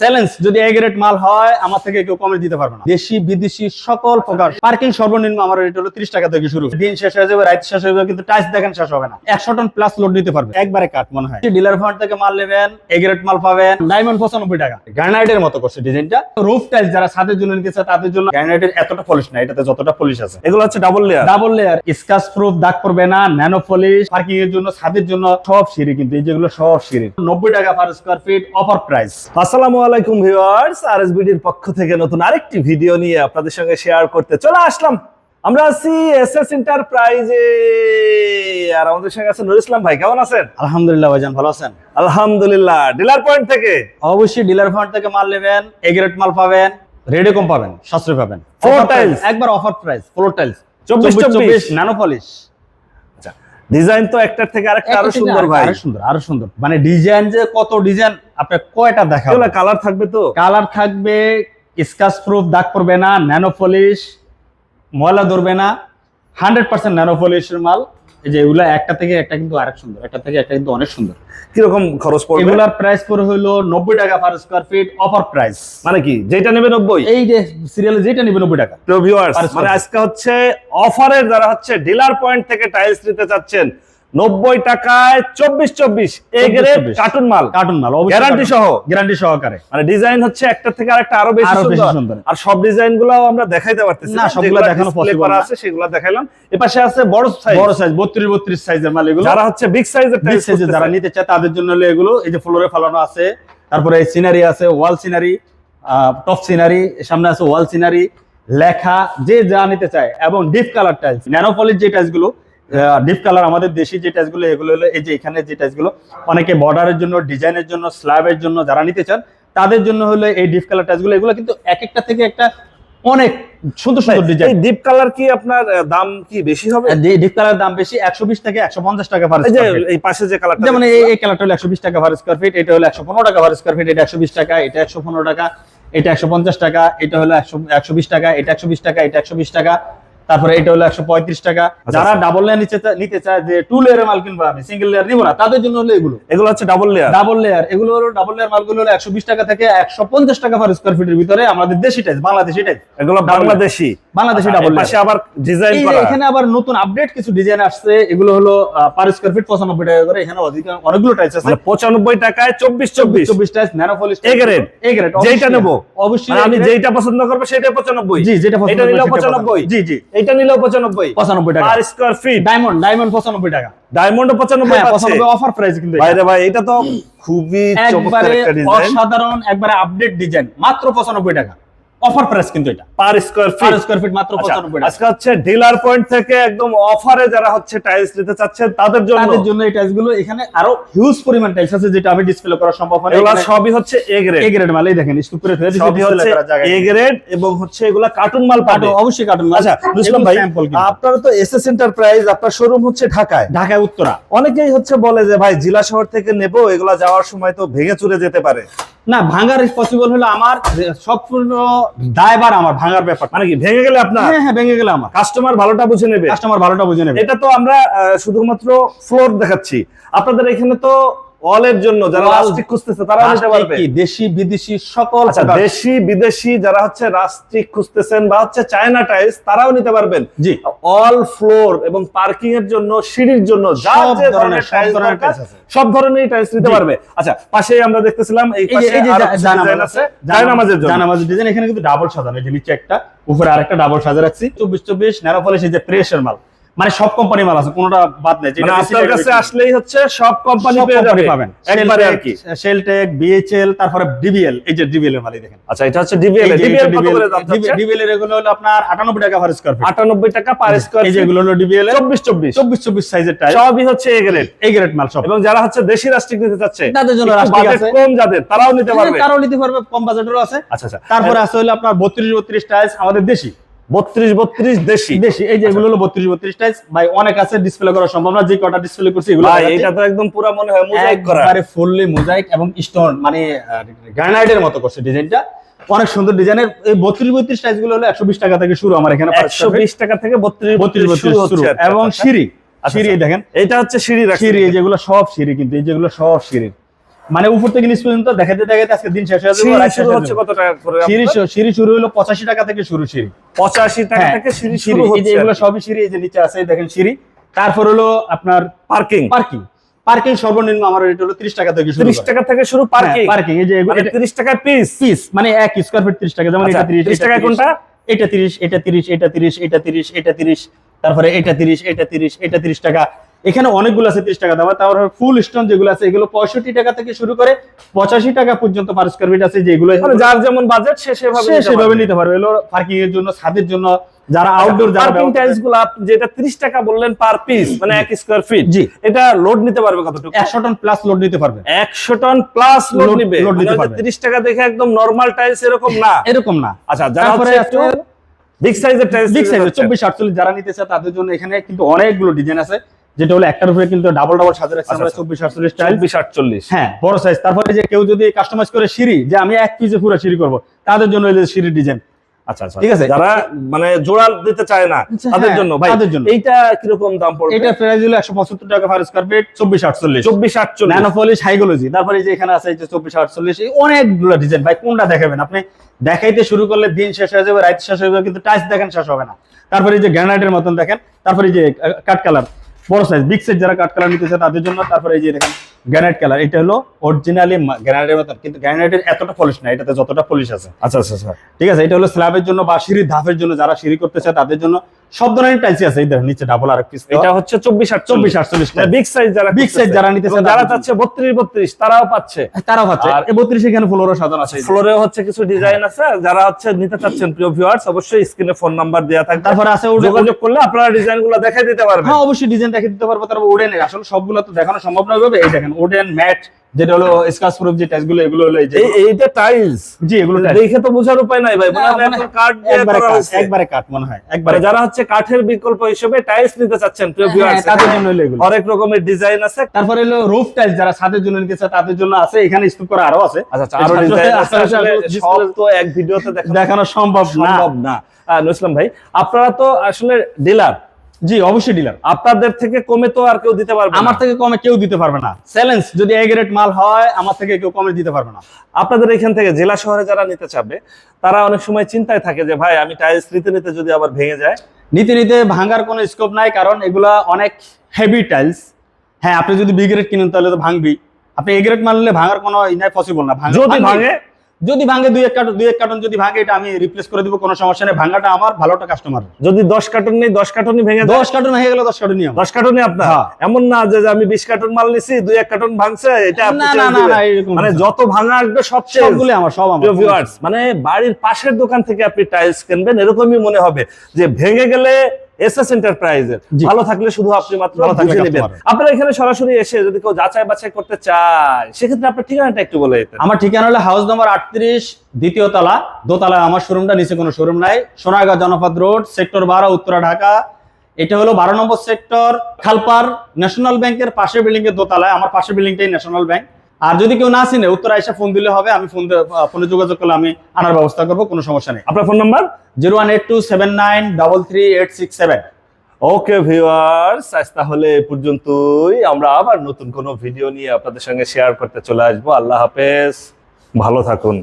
Challenge, যদি A grade মাল হয় আমার থেকে কেউ কমে দিতে পারবে না। দেশি বিদেশি সকল প্রকার পার্কিং সর্বনিম্ন আমার রেট হলো 30 টাকা থেকে শুরু। দিন শেষ হয়ে যাবে, রাত শেষ হয়ে যাবে, কিন্তু টাইস দেখেন শেষ হবে না। 100 টন প্লাস লোড নিতে পারবে একবারে কাট মনে হয়। ডিলার ফান্ড থেকে মাল নেবেন, এ গ্রেড মাল পাবেন ডায়মন্ড 95 টাকা। গ্রানাইটের মতো করছে ডিজাইনটা। রুফ টাইলস যারা ছাদের জন্য নিতে চায় তাদের জন্য গ্রানাইটের এতটা পলিশ না, এটাতে যতটা পলিশ আছে। এগুলো হচ্ছে ডাবল লেয়ার স্কাচ প্রুফ, দাগ পড়বে না, ন্যানো পলিশ। পার্কিং এর জন্য, ছাদের জন্য সব সিঁড়ি, কিন্তু এই যেগুলো সব সিঁড়ি 90 টাকা per square fit offer price. আসসালামু আলাইকুম ভিউয়ার্স, আরএসবিডির পক্ষ থেকে নতুন আরেকটি ভিডিও নিয়ে আপনাদের সঙ্গে শেয়ার করতে চলে আসলাম। আমরা আছি এসএস এন্টারপ্রাইজে, আর আমাদের সঙ্গে আছেন নুর ইসলাম ভাই। কেমন আছেন? আলহামদুলিল্লাহ ভাইজান, ভালো আছেন? আলহামদুলিল্লাহ। ডিলার পয়েন্ট থেকে অবশ্যই ডিলার ফান্ড থেকে মাল নেবেন, এ গ্রেড মাল পাবেন, রেডি কম পাবেন, সাশ্রয় পাবেন। ফ্লোর টাইলস একবার offer price, floor tiles 24 nano polish. Design তো একটার থেকে আরেকটা আরো সুন্দর ভাই, আরো সুন্দর। মানে ডিজাইন যে কত ডিজাইন, আপনি কয়টা দেখাবো। এগুলা কালার থাকবে তো? কালার থাকবে, স্কাচ প্রুফ, দাগ পড়বে না, ন্যানো পলিশ, ময়লা ধরবে না, 100% ন্যানো পলিশের মাল। এই যে এগুলা একটা থেকে একটা কিন্তু আরেক সুন্দর, একটা থেকে একটা কিন্তু অনেক সুন্দর। কিরকম খরচ পড়বে? এগুলার প্রাইস পড়ে হলো 90 টাকা per square fit offer price. মানে কি, যেটা নেবে 90? এই যে সিরিয়ালে যেটা নেবে 90 টাকা। তো ভিউয়ার্স, মানে আজকে হচ্ছে অফারের যারা হচ্ছে ডিলার পয়েন্ট থেকে টাইলস নিতে চাচ্ছেন 90 টাকায় 24 এ গ্রেড কার্টুন মাল অবশ্যই গ্যারান্টি সহকারে। মানে ডিজাইন হচ্ছে একটা থেকে আরেকটা আরো বেশি সুন্দর। আর সব ডিজাইন গুলো আমরা দেখাইতে পারতেছি না, সবগুলো দেখানো পসিবল করা আছে, সেগুলো দেখাইলাম। এপাশে আছে বড় সাইজ 32 সাইজের মাল। এগুলো যারা হচ্ছে বিগ সাইজের টাইলস যারা নিতে চায় তাদের জন্য হলো এগুলো। এই যে ফ্লোরে ফেলানো আছে, তারপরে এই সিনারি আছে, ওয়াল সিনারি, টপ সিনারি, সামনে আছে ওয়াল সিনারি, লেখা, যে যা নিতে চায়। এবং deep colour tiles, nano polish যে টাইলস গুলো, ডিপ কালার আমাদের দেশি যে টাইলস গুলো, এগুলো হলো এই যে এখানে যে টাইলস গুলো অনেকে বর্ডারের জন্য, ডিজাইনের জন্য, স্ল্যাবের জন্য যারা নিতে চান তাদের জন্য হলো এই ডিপ কালার টাইলস গুলো। এগুলো কিন্তু এক একটা থেকে একটা অনেক সুন্দর সুন্দর ডিজাইন। এই ডিপ কালার কি আপনার দাম কি বেশি হবে? ডিপ কালার দাম বেশি, 120 থেকে 150 টাকা পার স্কয়ার ফিট। এই পাশে যে কালারটা, যেমন এই কালারটা হলো 120 টাকা পার স্কয়ার ফিট, এটা হলো 115 টাকা পার স্কয়ার ফিট, এটা 120 টাকা, এটা 115 টাকা, এটা 150 টাকা, এটা হলো 120 টাকা, এটা 120 টাকা, এটা 120 টাকা, তারপরে এটা হলো 135 টাকা। যারা ডাবল লেয়ার নিতে চায়, যে টু লেয়ারের মাল কিনবো আমি, সিঙ্গেল লেয়ার নিব না, তাদের জন্য হলো এগুলো হচ্ছে ডাবল লেয়ার। এগুলো হলো ডাবল লেয়ার মালগুলো হলো 120 টাকা থেকে 150 টাকা পার স্কয়ার ফিটের ভিতরে। আমাদের দেশি টাইলস, বাংলাদেশি টাইলস, এগুলো বাংলাদেশি ডাবল লেয়ার। পাশে আবার ডিজাইন করা, এখানে আবার নতুন আপডেট কিছু ডিজাইন আসছে। এগুলো হলো পার স্কয়ার ফিট 95 টাকা করে। এখানে অনেকগুলো টাইলস আছে। 95 টাকায় 24 tiles nano polish A grade যেটা নেব অবশ্যই, আমি যেটা পছন্দ করব সেটাই 95। জি, যেটা পছন্দ এটা নিলেও 95। জি, এটা নিলেও 95 টাকা পার স্কয়ার ফিট। ডায়মন্ড 95 টাকা। ডায়মন্ড 95 অফার প্রাইস কিন্তু। ভাইরে ভাই, এটা তো খুবই চমৎকার একটা ডিজাইন, অসাধারণ, একবারে আপডেট ডিজাইন, মাত্র 95 টাকা অফার প্রাইস কিন্তু। এটা পার স্কয়ার ফিট মাত্র 95 টাকা। আজকে হচ্ছে ডিলার পয়েন্ট থেকে একদম অফারে যারা হচ্ছে টাইলস নিতে চাচ্ছেন তাদের জন্য এই টাইলস গুলো। এখানে আরো হিউজ পরিমাণ টাইলস আছে যেটা আমি ডিসপ্লে করা সম্ভব হয় না। এগুলা সবই হচ্ছে এ গ্রেড মাল। এই দেখেন স্টুক করে ফেলে সবই হচ্ছে এ গ্রেড, এবং হচ্ছে এগুলা কার্টুন মাল পাবে। অবশ্যই কার্টুন মাল। আচ্ছা মুসলিম ভাই, আপনারা তো এসএস এন্টারপ্রাইজ, আপনার শোরুম হচ্ছে ঢাকায় উত্তরা। অনেকেই হচ্ছে বলে যে ভাই জেলা শহর থেকে নেব, এগুলা যাওয়ার সময় তো ভেঙে চুরে যেতে পারে। না, ভাঙার পসিবল হলো আমার সম্পূর্ণ দায়ভার আমার ভাঙার ব্যাপার। মানে কি ভেঙে গেলে আপনার? হ্যাঁ, ভেঙে গেলে আমার কাস্টমার ভালোটা বুঝে নেবে। এটা তো আমরা শুধুমাত্র ফ্লোর দেখাচ্ছি, আপনাদের এখানে তো ওয়ালের জন্য যারা রাস্টিক খুঁজতেছে তারাও নিতে পারবে। দেশি বিদেশি সকল, দেশি বিদেশি যারা হচ্ছে রাস্টিক খুঁজতেছেন বা হচ্ছে চায়না টাইলস তারাও নিতে পারবেন। জি, অল ফ্লোর এবং পার্কিং এর জন্য, সিঁড়ির জন্য যে ধরনের টাইলস দরকার সব ধরনের টাইলস নিতে পারবে। আচ্ছা, পাশেই আমরা দেখতেছিলাম এই পাশে আরো ডিজাইন আছে জায়নামাজের জন্য। জায়নামাজের ডিজাইন এখানে কিন্তু ডাবল সাজানো, এই যে নিচে একটা, উপরে আরেকটা ডাবল সাজা রাখছি। 24 ন্যানো পলিশ, এই যে প্রেসার মাল, মানে সব কোম্পানি মাল আছে, কোনটা বাদ নেই। যেটা আপনার কাছে আসলেই হচ্ছে সব কোম্পানি পেয়ে যাবেন একবারে আর কি। শেলটেক, বিএইচএল, তারপরে ডিবিএল, এই যে ডিবিএল এর মালই দেখেন। আচ্ছা, এটা হচ্ছে ডিবিএল কত করে দাম যাচ্ছে? ডিবিএল এর এগুলো হলো আপনার 98 টাকা পার স্কয়ার ফিট। 98 টাকা পার স্কয়ার ফিট। এই যেগুলো হলো ডিবিএল 24 সাইজের টাইল, সবই হচ্ছে এ গ্রেড মাল সব। এবং যারা হচ্ছে দেশি রাস্টিক নিতে চাচ্ছে তাদের জন্য রাস্টিক আছে, কম যাদের তারাও নিতে পারবে, কম বাজেটেরও আছে। আচ্ছা, তারপরে আছে হলো আপনার 32 টাইলস আমাদের দেশি। 32 দেশি। এই যে এগুলো হলো 32 টাইলস ভাই, অনেক আছে, ডিসপ্লে করা সম্ভব না। যে কটা ডিসপ্লে করছি এগুলো ভাই, এটা তো একদম পুরো মনে হয় মোজাইক করা, একবারে ফুললি মোজাইক এবং স্টোন, মানে গ্রানাইটের মতো করছে ডিজাইনটা। অনেক সুন্দর ডিজাইনের। এই 32 টাইলস গুলো হলো 120 টাকা থেকে শুরু আমার এখানে। 120 টাকা থেকে 32 শুরু হচ্ছে। এবং সিঁড়ি দেখেন, এটা হচ্ছে সিঁড়ি, যেগুলো সব সিঁড়ি, কিন্তু এই যেগুলো সব সিঁড়ি মানে উপর থেকে নিচ পর্যন্ত দেখাতে দেখাতে আজকে দিন শেষ হয়ে যাবে। সিঁড়ি শুরু হচ্ছে কত টাকা করে? সিঁড়ি শুরু হলো 85 টাকা থেকে শুরু সিঁড়ি। 85 টাকা হ্যাঁ, থেকে সিঁড়ি সিঁড়ি শুরু এই যে হচ্ছে। এগুলো সবই সিঁড়ি, এই যে নিচে আছে দেখেন সিঁড়ি। তারপর হলো আপনার পার্কিং। পার্কিং সর্বনিম্ন আমার রেট হলো 30 টাকা থেকে শুরু। 30 টাকা থেকে শুরু পার্কিং। পার্কিং এই যে মানে 30 টাকা পিস মানে 1 স্কয়ার ফিট 30 টাকা। যেমন এটা 30 টাকা কোনটা? এটা 30, এটা 30, এটা 30, এটা 30, এটা 30, তারপরে এটা 30, এটা 30, এটা 30 টাকা। এখানে অনেকগুলো আছে 30 টাকা দাম। তারপর ফুল স্টোন যেগুলো আছে এগুলো 65 টাকা থেকে শুরু করে 85 টাকা পর্যন্ত পার স্কয়ার ফিট আছে, যেগুলো মানে যার যেমন বাজেট সে সেভাবে নিতে পারবে। এগুলো পার্কিং এর জন্য, ছাদের জন্য, যারা আউটডোর যারা পার্কিং টাইলস গুলো আপনি যেটা 30 টাকা বললেন পার পিস, মানে 1 স্কয়ার ফিট, জি, এটা লোড নিতে পারবে কতটুকু? 100 টন প্লাস লোড নিতে পারবে। 100 টন প্লাস লোড নিবে। লোড নিতে মানে পারবে। 30 টাকা দেখে একদম নরমাল টাইলস এরকম না, এরকম না। আচ্ছা, যারা তারপরে হচ্ছে একটু বিগ সাইজের টাইলস, বিগ সাইজের 24-48 যারা নিতে চায় তাদের জন্য এখানে কিন্তু অনেকগুলো ডিজাইন আছে, যেটা হলো একটার উপরে কিন্তু ডাবল সাজে রাখছি আমরা 24-48 টাইল। 24-48 হ্যাঁ, বড় সাইজ। তারপরে যে কেউ যদি কাস্টমাইজ করে সিঁড়ি, যে আমি এক পিসে পুরো সিঁড়ি করব, তাদের জন্য এই যে সিঁড়ির ডিজাইন। আচ্ছা আচ্ছা, ঠিক আছে। যারা মানে জোড়া দিতে চায় না তাদের জন্য ভাই, তাদের জন্য এইটা কি রকম দাম পড়বে? এটা প্রাইস হলো 175 টাকা per square feet, 24-48। 24-48 nano polish হাইগোলজি। তারপরে এই যে এখানে আছে এই যে 24-48, এই অনেকগুলো ডিজাইন। ভাই কোনটা দেখাবেন আপনি? দেখাইতে শুরু করলে দিন শেষ হয়ে যাবে, রাত শেষ হয়ে যাবে, কিন্তু টাইলস দেখেন শেষ হবে না। তারপরে এই যে গ্রানাইটের মতন দেখেন। তারপরে এই যে কাট কালার, বড় সাইজ বিগ সাইজ যারা কাট কালার নিতে চায় তাদের জন্য। তারপরে এই যে দেখেন গ্রানাইট কালার, এটা হলো অরিজিনালি গ্রানাইটের মতন, কিন্তু গ্রানাইটের এতটা পলিশ না, এটাতে যতটা পলিশ আছে। আচ্ছা আচ্ছা আচ্ছা, ঠিক আছে। এটা হলো স্ল্যাবের জন্য বা সিঁড়ির ধাপের জন্য, যারা সিঁড়ি করতে চায় তাদের জন্য সব ধরনের টাইলস আছে। এই দেখেন নিচে ডাবল আর পিস, এটা হচ্ছে 24-48 বিগ সাইজ যারা বিগ সাইজ যারা নিতে চায়, যারা চাচ্ছে 32-32 তারাও পাচ্ছে। তারা পাচ্ছে। আর 32 এখানে ফ্লোরও সাজানো আছে, ফ্লোরে হচ্ছে কিছু ডিজাইন আছে। যারা হচ্ছে নিতে চাচ্ছেন প্রিয় ভিউয়ার্স, অবশ্যই স্ক্রিনে ফোন নাম্বার দেয়া থাকবে, তারপরে আছে যোগাযোগ করলে আপনারা ডিজাইনগুলো দেখাই দিতে পারবেন। হ্যাঁ, অবশ্যই ডিজাইন দেখিয়ে দিতে পারবো। তারপর ওডেনের, আসলে সবগুলো তো দেখানো সম্ভব নয় ভাবে। এই দেখেন ওডেন ম্যাট, যেটা হলো স্কাচ প্রুফ যে টাইলস গুলো, এগুলো হলো এই যে এইটা টাইলস। জি, এগুলো দেখে তো বোঝার উপায় নাই ভাই, মনে হয় একদম কাঠ দিয়ে করা হয়েছে। একবারে কাঠ মনে হয়, একবারে। যারা হচ্ছে কাঠের বিকল্প হিসেবে টাইলস নিতে চাচ্ছেন প্রিয় ভিউয়ার্স, তাদের জন্য হলো এগুলো। অনেক রকমের ডিজাইন আছে। তারপরে হলো রুফ টাইলস, যারা ছাদের জন্য নিতে চায় তাদের জন্য আছে। এখানে স্তূপ করা আরো আছে। আচ্ছা, আরো ডিজাইন আছে। আসলে সব তো এক ভিডিওতে দেখানো সম্ভব না। নসলাম ভাই, আপনারা তো আসলে ডিলার। জি, অবশ্যই ডিলার। আপনাদের থেকে কমে তো আর কেউ দিতে পারবে না। আমার থেকে কমে কেউ দিতে পারবে না। চ্যালেঞ্জ, যদি এ গ্রেড মাল হয় আমার থেকে কেউ কমে দিতে পারবে না। আপনাদের এখান থেকে জেলা শহরে যারা নিতে চাবে, তারা অনেক সময় চিন্তায় থাকে যে ভাই আমি টাইলস নিতে নিতে যদি আবার ভেঙে যায়। নিতে ভাঙার কোনো স্কোপ নাই, কারণ এগুলা অনেক হেভি টাইলস। হ্যাঁ, আপনি যদি বি গ্রেড কিনেন তাহলে তো ভাঙবি। আপনি এ গ্রেড মানলে ভাঙার কোনো পসিবল না। যদি ভাঙে 2-1 কার্টন যদি ভাঙে, এটা আমি রিপ্লেস করে দিব, কোনো সমস্যা নেই। ভাঙাটা আমার, ভালোটা কাস্টমার। যদি 10 কার্টন নেই, 10 কার্টনই ভেঙে 10 কার্টন হয়ে গেল, 10 কার্টনই আমার। 10 কার্টনই আপনার। এমন না যে আমি 20 কার্টন মাল নিছি, 2-1 কার্টন ভাঙছে, এটা আপনি চেঞ্জ দিবেন। মানে যত ভাঙা আসবে সবগুলো আমার, সব আমার। ভিউয়ার্স, মানে বাড়ির পাশের দোকান থেকে আপনি টাইলস কিনবেন, এরকমই মনে হবে যে ভেঙে গেলে এসএস এন্টারপ্রাইজের, ভালো থাকলে শুধু আপনি মাত্র বুঝে নেবেন। আপনারা এখানে সরাসরি এসে যদি কেউ যাচাই বাছাই করতে চায়, সেক্ষেত্রে আপনার ঠিকানাটা একটু বলে দিতেন। আমার ঠিকানা হলো হাউস নম্বর 38, দ্বিতীয় তলা, দোতলায় আমার শোরুমটা, নিচে কোনো শোরুম নাই। সোনারগাঁ জনপদ রোড, সেক্টর 12, উত্তরা, ঢাকা। এটা হলো 12 নম্বর সেক্টর, খালপার ন্যাশনাল ব্যাংকের পাশের বিল্ডিং এর দোতলায়। আমার পাশের বিল্ডিংটাই ন্যাশনাল ব্যাংক। আর যদি কেউ না চিনে, উত্তরা এসে ফোন দিলে হবে। আমি ফোনে যোগাযোগ করলে আমি আনার ব্যবস্থা করবো, কোনো সমস্যা নেই। আপনার ফোন নাম্বার 01827933867। ওকে ভিউয়ার্স, আজ তাহলে এই পর্যন্তই। আমরা আবার নতুন কোনো ভিডিও নিয়ে আপনাদের সঙ্গে শেয়ার করতে চলে আসবো। আল্লাহ হাফেজ, ভালো থাকুন।